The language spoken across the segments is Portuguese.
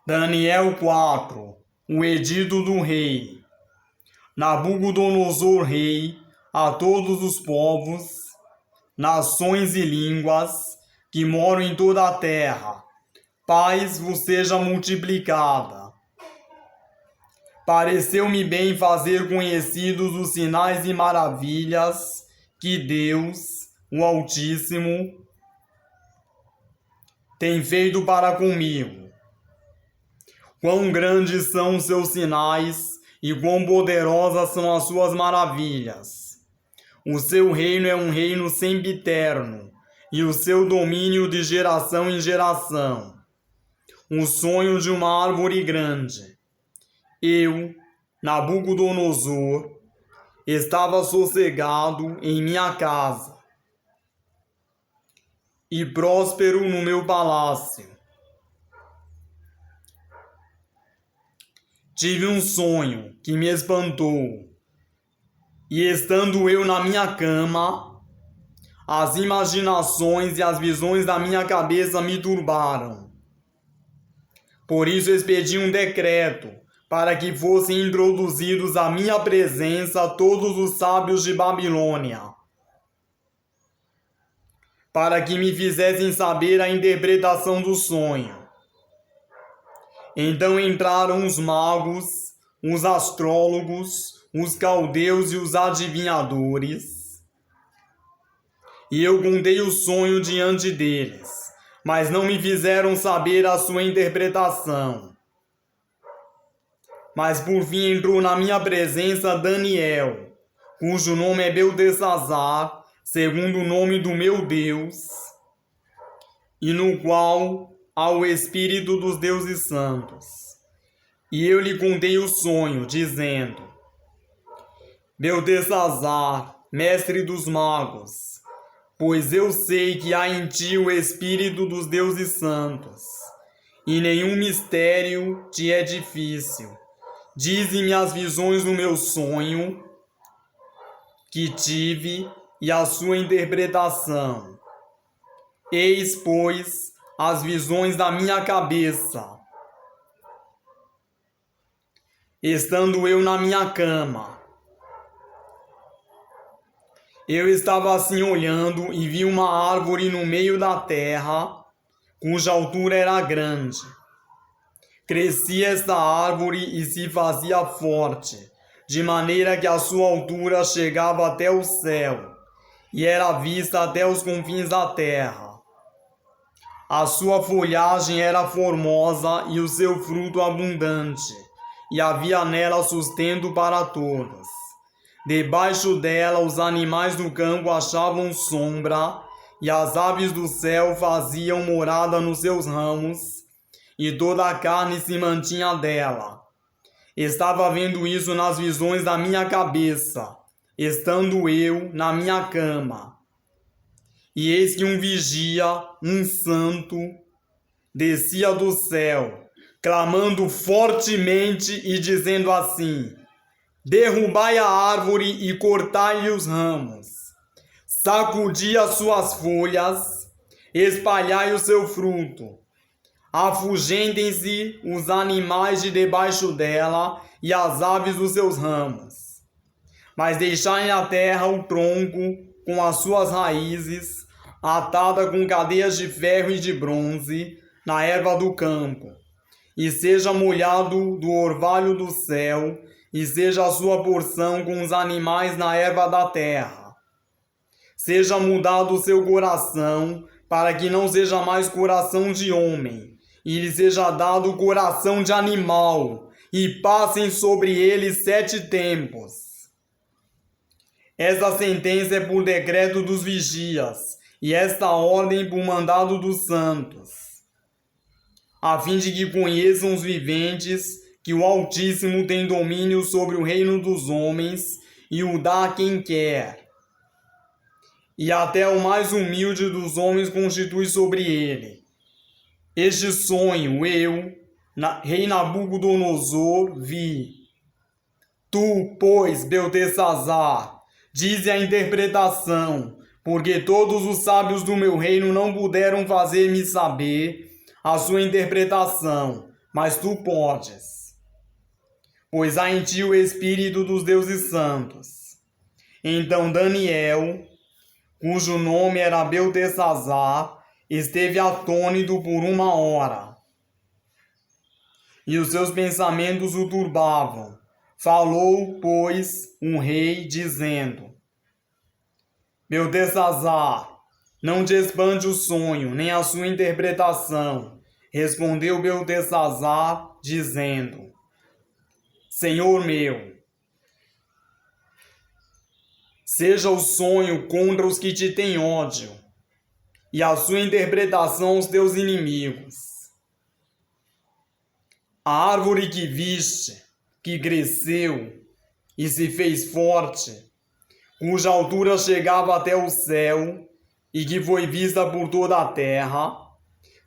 Daniel 4. O edito do rei. Nabucodonosor, rei, a todos os povos, nações e línguas que moram em toda a terra, paz vos seja multiplicada. Pareceu-me bem fazer conhecidos os sinais e maravilhas que Deus, o Altíssimo, tem feito para comigo. Quão grandes são os seus sinais e quão poderosas são as suas maravilhas. O seu reino é um reino sempiterno, e o seu domínio de geração em geração. O sonho de uma árvore grande. Eu, Nabucodonosor, estava sossegado em minha casa e próspero no meu palácio. Tive um sonho que me espantou, e estando eu na minha cama, as imaginações e as visões da minha cabeça me turbaram. Por isso expedi um decreto para que fossem introduzidos à minha presença todos os sábios de Babilônia, para que me fizessem saber a interpretação do sonho. Então entraram os magos, os astrólogos, os caldeus e os adivinhadores, e eu contei o sonho diante deles, mas não me fizeram saber a sua interpretação. Mas por fim entrou na minha presença Daniel, cujo nome é Beltesazar, segundo o nome do meu Deus, e no qual há o Espírito dos deuses santos. E eu lhe contei o sonho, dizendo: Beltesazar, mestre dos magos, pois eu sei que há em ti o Espírito dos deuses santos, e nenhum mistério te é difícil. Dize-me as visões do meu sonho que tive e a sua interpretação. Eis, pois, as visões da minha cabeça. Estando eu na minha cama, eu estava assim olhando e vi uma árvore no meio da terra, cuja altura era grande. Crescia esta árvore e se fazia forte, de maneira que a sua altura chegava até o céu, e era vista até os confins da terra. A sua folhagem era formosa e o seu fruto abundante, e havia nela sustento para todos. Debaixo dela os animais do campo achavam sombra, e as aves do céu faziam morada nos seus ramos, e toda a carne se mantinha dela. Estava vendo isso nas visões da minha cabeça, estando eu na minha cama. E eis que um vigia, um santo, descia do céu, clamando fortemente e dizendo assim: derrubai a árvore e cortai-lhe os ramos, sacudi as suas folhas, espalhai o seu fruto, afugentem-se os animais de debaixo dela e as aves dos seus ramos, mas deixai na terra o tronco com as suas raízes, atada com cadeias de ferro e de bronze, na erva do campo, e seja molhado do orvalho do céu, e seja a sua porção com os animais na erva da terra. Seja mudado o seu coração, para que não seja mais coração de homem, e lhe seja dado o coração de animal, e passem sobre ele 7 tempos. Esta sentença é por decreto dos vigias, e esta ordem por mandado dos santos, a fim de que conheçam os viventes que o Altíssimo tem domínio sobre o reino dos homens e o dá a quem quer, e até o mais humilde dos homens constitui sobre ele. Este sonho eu, rei Nabucodonosor, vi. Tu, pois, Beltesazar, dize a interpretação, porque todos os sábios do meu reino não puderam fazer-me saber a sua interpretação, mas tu podes, pois há em ti o Espírito dos deuses santos. Então Daniel, cujo nome era Beltesazar, esteve atônito por 1 hora. E os seus pensamentos o turbavam. Falou, pois, um rei, dizendo: Beltesazar, não te espante o sonho, nem a sua interpretação. Respondeu Beltesazar, dizendo: Senhor meu, seja o sonho contra os que te têm ódio, e a sua interpretação aos teus inimigos. A árvore que viste, que cresceu e se fez forte, cuja altura chegava até o céu, e que foi vista por toda a terra,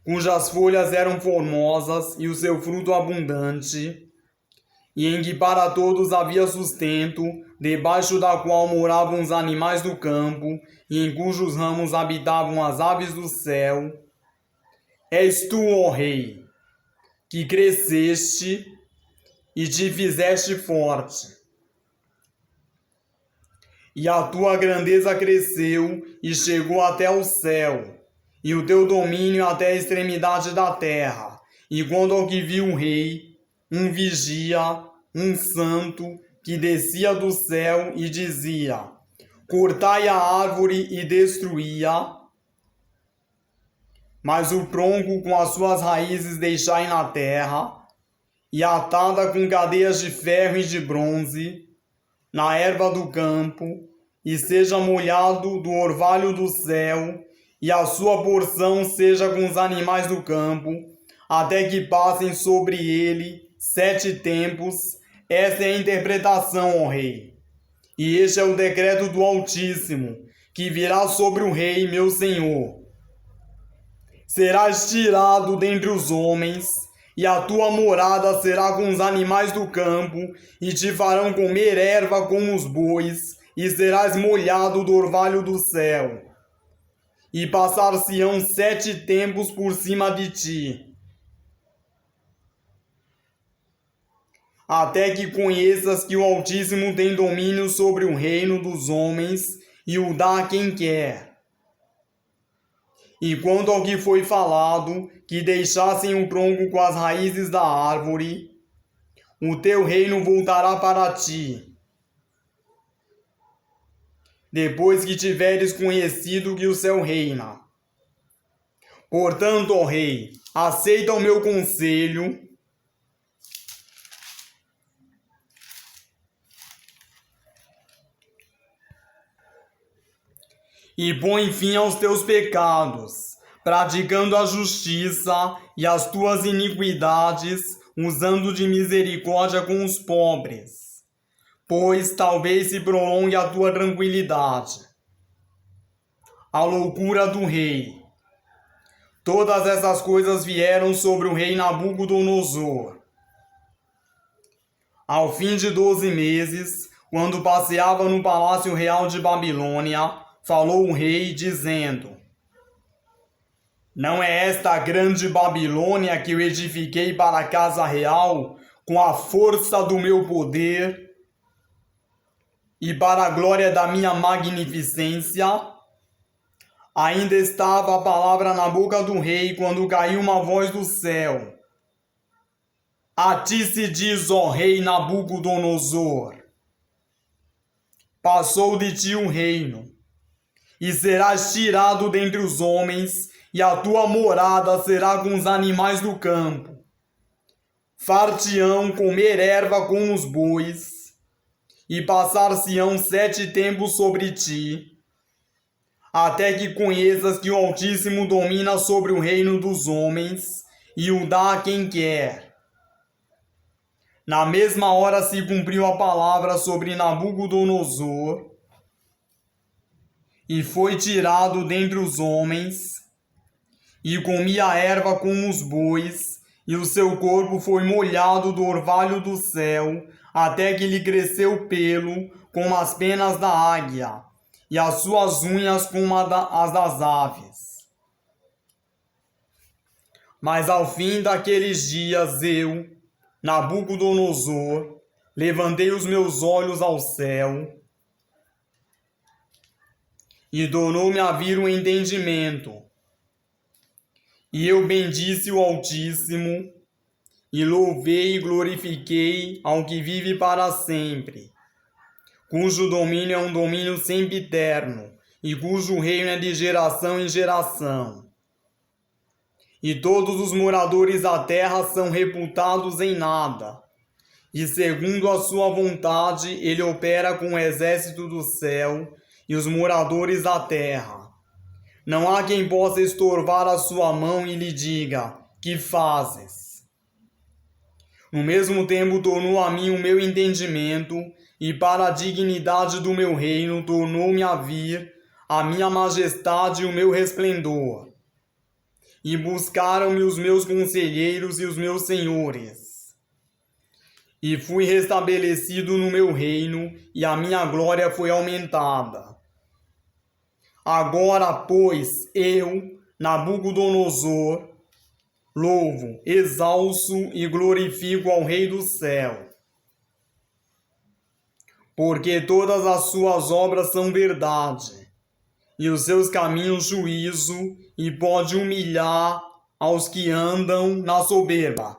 cujas folhas eram formosas e o seu fruto abundante, e em que para todos havia sustento, debaixo da qual moravam os animais do campo, e em cujos ramos habitavam as aves do céu. És tu, ó Rei, que cresceste e te fizeste forte. E a tua grandeza cresceu e chegou até o céu, e o teu domínio até a extremidade da terra. E quando ao que viu o rei, um vigia, um santo, que descia do céu e dizia: cortai a árvore e destruí-a, mas o tronco com as suas raízes deixai na terra, e atada com cadeias de ferro e de bronze, na erva do campo, e seja molhado do orvalho do céu, e a sua porção seja com os animais do campo, até que passem sobre ele 7 tempos. Esta é a interpretação, ó Rei. E este é o decreto do Altíssimo, que virá sobre o Rei, meu Senhor. Serás tirado dentre os homens, e a tua morada será com os animais do campo, e te farão comer erva como os bois, e serás molhado do orvalho do céu. E passar-se-ão 7 tempos por cima de ti, até que conheças que o Altíssimo tem domínio sobre o reino dos homens, e o dá a quem quer. E quanto ao que foi falado, que deixassem o tronco com as raízes da árvore, o teu reino voltará para ti, depois que tiveres conhecido que o céu reina. Portanto, ó Rei, aceita o meu conselho e põe fim aos teus pecados, praticando a justiça e as tuas iniquidades, usando de misericórdia com os pobres, pois talvez se prolongue a tua tranquilidade. A loucura do rei. Todas essas coisas vieram sobre o rei Nabucodonosor. Ao fim de 12 meses, quando passeava no palácio real de Babilônia, falou o rei, dizendo: não é esta a grande Babilônia que eu edifiquei para a casa real com a força do meu poder e para a glória da minha magnificência? Ainda estava a palavra na boca do rei quando caiu uma voz do céu: a ti se diz, ó rei Nabucodonosor, passou de ti o reino, e serás tirado dentre os homens, e a tua morada será com os animais do campo. Far-te-ão comer erva com os bois, e passar-se-ão 7 tempos sobre ti, até que conheças que o Altíssimo domina sobre o reino dos homens, e o dá a quem quer. Na mesma hora se cumpriu a palavra sobre Nabucodonosor, e foi tirado dentre os homens, e comia erva como os bois, e o seu corpo foi molhado do orvalho do céu, até que lhe cresceu pelo como as penas da águia, e as suas unhas como as das aves. Mas ao fim daqueles dias eu, Nabucodonosor, levantei os meus olhos ao céu e tornou-me a vir o entendimento. E eu bendisse o Altíssimo e louvei e glorifiquei ao que vive para sempre, cujo domínio é um domínio sempiterno e cujo reino é de geração em geração. E todos os moradores da terra são reputados em nada. E segundo a sua vontade, ele opera com o exército do céu e os moradores da terra. Não há quem possa estorvar a sua mão e lhe diga: que fazes? No mesmo tempo tornou a mim o meu entendimento, e para a dignidade do meu reino tornou-me a vir a minha majestade e o meu resplendor. E buscaram-me os meus conselheiros e os meus senhores. E fui restabelecido no meu reino, e a minha glória foi aumentada. Agora, pois, eu, Nabucodonosor, louvo, exalço e glorifico ao Rei do céu. Porque todas as suas obras são verdade, e os seus caminhos juízo, e pode humilhar aos que andam na soberba.